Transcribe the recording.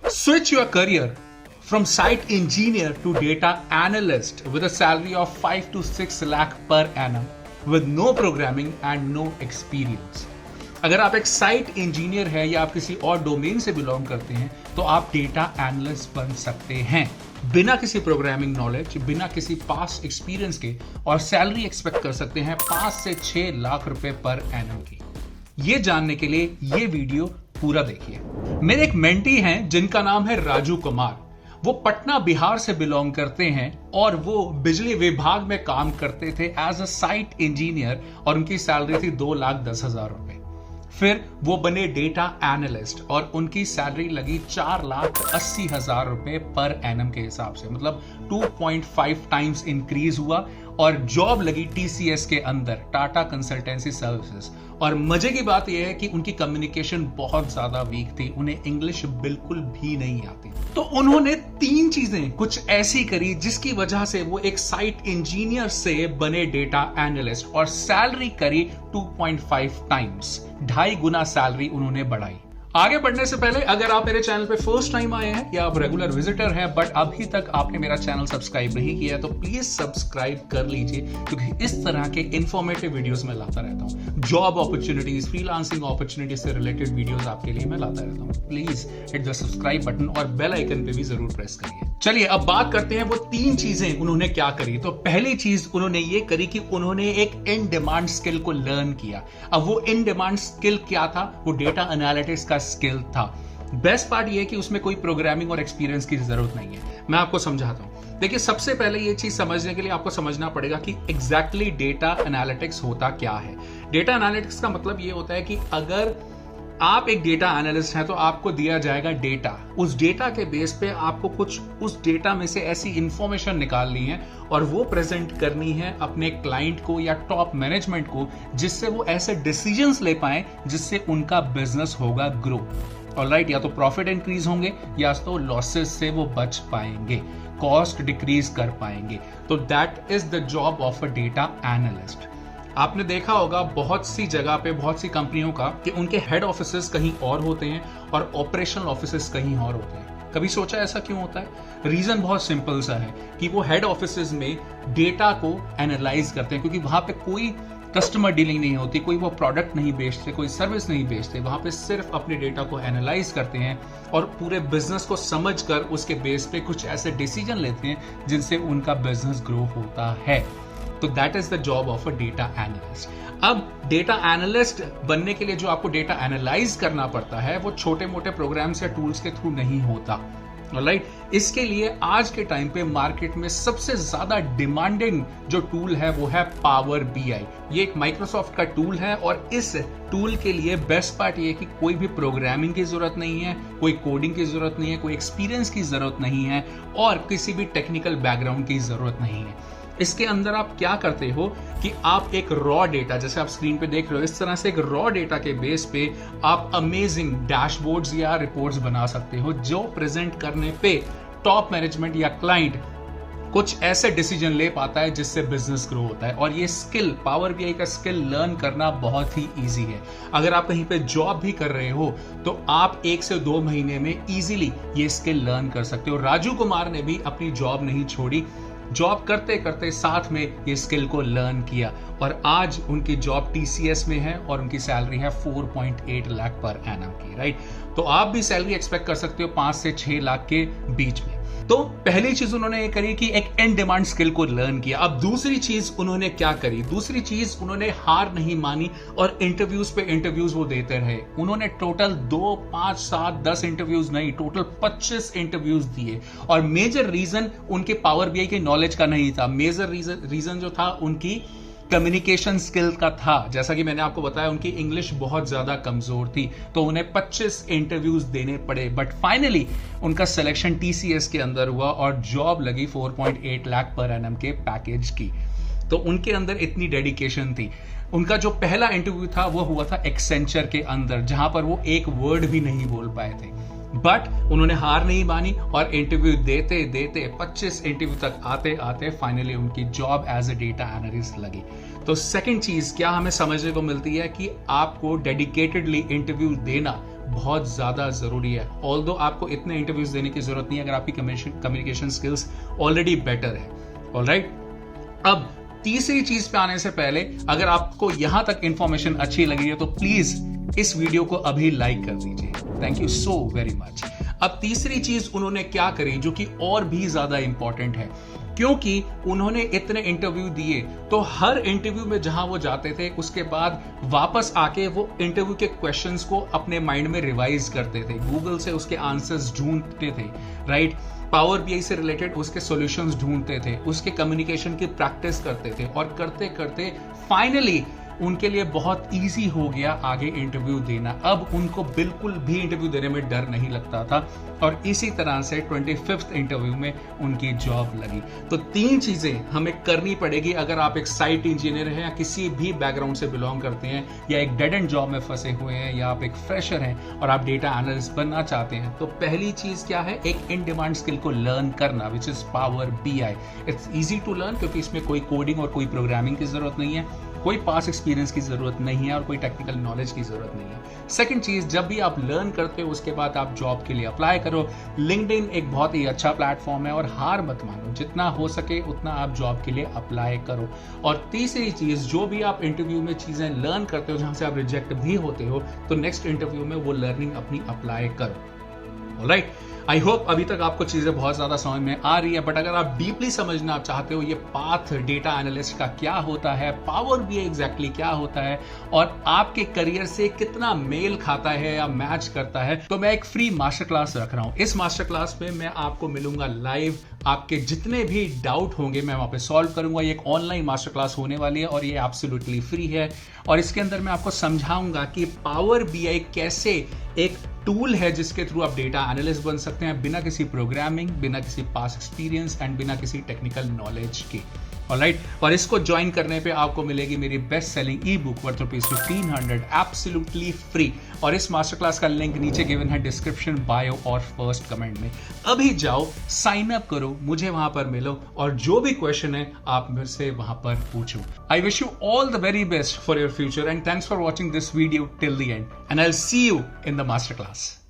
Switch your career from site engineer to data analyst with a salary of 5 to 6 lakh per annum with no programming and no experience. अगर आप एक site engineer है या आप किसी और domain से बिलोंग करते हैं तो आप डेटा एनालिस्ट बन सकते हैं बिना किसी प्रोग्रामिंग नॉलेज, बिना किसी पास्ट एक्सपीरियंस के, और सैलरी एक्सपेक्ट कर सकते हैं 5 से 6 लाख रुपए पर एनम की। ये जानने के लिए ये वीडियो पूरा देखिए। मेरे एक मेंटी हैं जिनका नाम है राजू कुमार। वो पटना बिहार से बिलोंग करते हैं और वो बिजली विभाग में काम करते थे एज अ साइट इंजीनियर और उनकी सैलरी थी 2,10,000 रुपए। फिर वो बने डेटा एनालिस्ट और उनकी सैलरी लगी 4,80,000 रुपए पर एनम के हिसाब से, मतलब 2.5 टाइम्स इंक्रीज हुआ और जॉब लगी टीसीएस के अंदर, टाटा कंसल्टेंसी सर्विसेज। और मजे की बात यह है कि उनकी कम्युनिकेशन बहुत ज्यादा वीक थी, उन्हें इंग्लिश बिल्कुल भी नहीं आती। तो उन्होंने 3 चीजें कुछ ऐसी करी जिसकी वजह से वो एक साइट इंजीनियर से बने डेटा एनालिस्ट और सैलरी करी 2.5 टाइम्स, 2.5 गुना सैलरी उन्होंने बढ़ाई। आगे बढ़ने से पहले अगर आप मेरे चैनल पे फर्स्ट टाइम आए हैं या आप रेगुलर विजिटर हैं बट अभी तक आपने मेरा चैनल सब्सक्राइब नहीं किया है तो प्लीज सब्सक्राइब कर लीजिए, क्योंकि इस तरह के इंफॉर्मेटिव वीडियोस मैं लाता रहता हूं। जॉब अपॉर्चुनिटीज, फ्रीलांसिंग अपॉर्चुनिटीज से रिलेटेड वीडियोस आपके लिए मैं लाता रहता हूं। Please hit the subscribe button और बेल आइकन पे भी जरूर प्रेस करिए। चलिए अब बात करते हैं वो 3 चीजें उन्होंने क्या करी। तो पहली चीज उन्होंने ये करी कि उन्होंने एक इन डिमांड स्किल को लर्न किया। अब वो इन डिमांड स्किल क्या था? वो डेटा एनालिटिक्स का स्किल था। बेस्ट पार्ट ये है कि उसमें कोई प्रोग्रामिंग और एक्सपीरियंस की जरूरत नहीं है। मैं आपको समझाता हूं। देखिए, सबसे पहले ये चीज समझने के लिए आपको समझना पड़ेगा कि एग्जैक्टली डेटा एनालिटिक्स होता क्या है। डेटा एनालिटिक्स का मतलब ये होता है कि अगर आप एक डेटा एनालिस्ट हैं तो आपको दिया जाएगा डेटा। उस डेटा के बेस पे आपको कुछ उस डेटा में से ऐसी इंफॉर्मेशन निकालनी है और वो प्रेजेंट करनी है अपने क्लाइंट को या टॉप मैनेजमेंट को, जिससे वो ऐसे डिसीजंस ले पाए जिससे उनका बिजनेस होगा ग्रो। ऑलराइट, या तो प्रॉफिट इंक्रीज होंगे या तो लॉसेस से वो बच पाएंगे, कॉस्ट डिक्रीज कर पाएंगे। तो that is the job of a data analyst. आपने देखा होगा बहुत सी जगह पे, बहुत सी कंपनियों का, कि उनके हेड ऑफिसेस कहीं और होते हैं और ऑपरेशनल ऑफिसेस कहीं और होते हैं। कभी सोचा ऐसा क्यों होता है? रीजन बहुत सिंपल सा है कि वो हेड ऑफिसेस में डेटा को एनालाइज करते हैं, क्योंकि वहां पे कोई कस्टमर डीलिंग नहीं होती, कोई वो प्रोडक्ट नहीं बेचते, कोई सर्विस नहीं बेचते। वहां पे सिर्फ अपने डेटा को एनालाइज करते हैं और पूरे बिजनेस को समझकर उसके बेस पे कुछ ऐसे डिसीजन लेते हैं जिनसे उनका बिजनेस ग्रो होता है। तो that is the job of a data analyst. अब डेटा एनालिस्ट बनने के लिए जो आपको डेटा एनालाइज करना पड़ता है वो छोटे मोटे प्रोग्राम्स या टूल्स के थ्रू नहीं होता। ऑलराइट, इसके लिए आज के टाइम पे मार्केट में सबसे ज्यादा डिमांडिंग जो टूल है वो है पावर बीआई। ये एक माइक्रोसॉफ्ट का टूल है और इस टूल के लिए बेस्ट पार्ट ये है कि कोई भी प्रोग्रामिंग की जरूरत नहीं है, कोई कोडिंग की जरूरत नहीं है, कोई एक्सपीरियंस की जरूरत नहीं है और किसी भी टेक्निकल बैकग्राउंड की जरूरत नहीं है। इसके अंदर आप क्या करते हो कि आप एक रॉ डेटा, जैसे आप स्क्रीन पे देख रहे हो, इस तरह से एक रॉ डेटा के बेस पे आप अमेजिंग डैशबोर्ड्स या रिपोर्ट्स बना सकते हो, जो प्रेजेंट करने पे टॉप मैनेजमेंट या क्लाइंट कुछ ऐसे डिसीजन ले पाता है जिससे बिजनेस ग्रो होता है। और ये स्किल, पावर बीआई का स्किल लर्न करना बहुत ही इजी है। अगर आप कहीं पे जॉब भी कर रहे हो तो आप 1 से 2 महीने में इजीली ये स्किल लर्न कर सकते हो। राजू कुमार ने भी अपनी जॉब नहीं छोड़ी, जॉब करते करते साथ में ये स्किल को लर्न किया और आज उनकी जॉब टीसीएस में है और उनकी सैलरी है 4.8 लाख पर एनम की। राइट, तो आप भी सैलरी एक्सपेक्ट कर सकते हो 5 से 6 लाख के बीच में। तो पहली चीज उन्होंने ये करी कि एक इन डिमांड स्किल को लर्न किया। अब दूसरी चीज उन्होंने क्या करी? दूसरी चीज उन्होंने हार नहीं मानी और इंटरव्यूज पे इंटरव्यूज वो देते रहे। उन्होंने टोटल 2, 5, 7, 10 इंटरव्यूज नहीं, टोटल 25 इंटरव्यूज दिए। और मेजर रीजन उनके पावर बीआई के नॉलेज का नहीं था, मेजर रीजन जो था उनकी कम्युनिकेशन स्किल का था। जैसा कि मैंने आपको बताया उनकी इंग्लिश बहुत ज्यादा कमजोर थी, तो उन्हें 25 इंटरव्यूज देने पड़े। बट फाइनली उनका सिलेक्शन टीसीएस के अंदर हुआ और जॉब लगी 4.8 लाख पर एनम के पैकेज की। तो उनके अंदर इतनी डेडिकेशन थी। उनका जो पहला इंटरव्यू था वो हुआ था एक्सेंचर के अंदर, जहां पर वो एक वर्ड भी नहीं बोल पाए थे। बट उन्होंने हार नहीं मानी और इंटरव्यू देते देते 25 इंटरव्यू तक आते आते फाइनली उनकी job as a data analyst लगी। तो सेकंड चीज क्या हमें समझने को मिलती है कि आपको डेडिकेटेडली इंटरव्यू देना बहुत ज़्यादा ज़रूरी है। ऑल्दो आपको इतने इंटरव्यूज देने की ज़रूरत नहीं है अगर आपकी कम्युनिकेशन स्किल्स ऑलरेडी बेटर है। ऑलराइट, अब तीसरी चीज पे आने से पहले अगर आपको यहां तक इंफॉर्मेशन अच्छी लगी है तो प्लीज इस वीडियो को अभी लाइक कर दीजिए। Thank you so very much. अब तीसरी चीज उन्होंने क्या करी जो कि और भी ज्यादा इंपॉर्टेंट है, क्योंकि उन्होंने इतने इंटरव्यू दिए तो हर इंटरव्यू में जहां वो जाते थे उसके बाद वापस आके वो इंटरव्यू के क्वेश्चंस को अपने माइंड में रिवाइज करते थे, गूगल से उसके आंसर्स ढूंढते थे, राइट, पावर बीआई से रिलेटेड उसके सॉल्यूशंस ढूंढते थे, उसके कम्युनिकेशन की प्रैक्टिस करते थे और करते करते फाइनली उनके लिए बहुत इजी हो गया आगे इंटरव्यू देना। अब उनको बिल्कुल भी इंटरव्यू देने में डर नहीं लगता था और इसी तरह से 25th इंटरव्यू में उनकी जॉब लगी। तो 3 चीजें हमें करनी पड़ेगी अगर आप एक साइट इंजीनियर हैं या किसी भी बैकग्राउंड से बिलोंग करते हैं या एक डेड एंड जॉब में फंसे हुए हैं या आप एक फ्रेशर हैं और आप डेटा एनालिस्ट बनना चाहते हैं। तो पहली चीज क्या है, एक इन डिमांड स्किल को लर्न करना, which is Power BI. It's easy to learn क्योंकि इसमें कोई कोडिंग और कोई प्रोग्रामिंग की जरूरत नहीं है, कोई पास एक्सपीरियंस की जरूरत नहीं है और कोई टेक्निकल नॉलेज की जरूरत नहीं है। सेकंड चीज, जब भी आप लर्न करते हो उसके बाद आप जॉब के लिए अप्लाई करो। लिंक्डइन एक बहुत ही अच्छा प्लेटफॉर्म है और हार मत मानो, जितना हो सके उतना आप जॉब के लिए अप्लाई करो। और तीसरी चीज, जो भी आप इंटरव्यू में चीजें लर्न करते हो जहां से आप रिजेक्ट भी होते हो तो नेक्स्ट इंटरव्यू में वो लर्निंग अपनी अप्लाई करो। ऑलराइट, आई होप अभी तक आपको चीजें बहुत ज्यादा समझ में आ रही है, बट अगर आप डीपली समझना चाहते हो ये पाथ डेटा एनालिस्ट का क्या होता है, पावर बीआई एग्जैक्टली क्या होता है और आपके करियर से कितना मेल खाता है या मैच करता है, तो मैं एक फ्री मास्टर क्लास रख रहा हूं। इस मास्टर क्लास में मैं आपको मिलूंगा लाइव, आपके जितने भी डाउट होंगे मैं वहां पे सॉल्व करूंगा। ये एक ऑनलाइन मास्टर क्लास होने वाली है और ये एब्सोल्युटली फ्री है और इसके अंदर मैं आपको समझाऊंगा कि पावर बीआई कैसे एक टूल है जिसके थ्रू आप डेटा एनालिस्ट बन सकते हैं बिना किसी प्रोग्रामिंग, बिना किसी पास एक्सपीरियंस एंड बिना किसी टेक्निकल नॉलेज के। ऑलराइट, और इसको ज्वाइन करने पे आपको मिलेगी मेरी बेस्ट सेलिंग ई बुक वर्थ ₹1500 एब्सोल्युटली फ्री। और इस मास्टर क्लास का लिंक नीचे गिवन है डिस्क्रिप्शन, बायो और फर्स्ट कमेंट में। अभी जाओ, साइन अप करो, मुझे वहां पर मिलो और जो भी क्वेश्चन है आप मेरे से वहां पर पूछो। I wish you all the very best for your future and thanks for watching this video till the end and I will see you in the master class.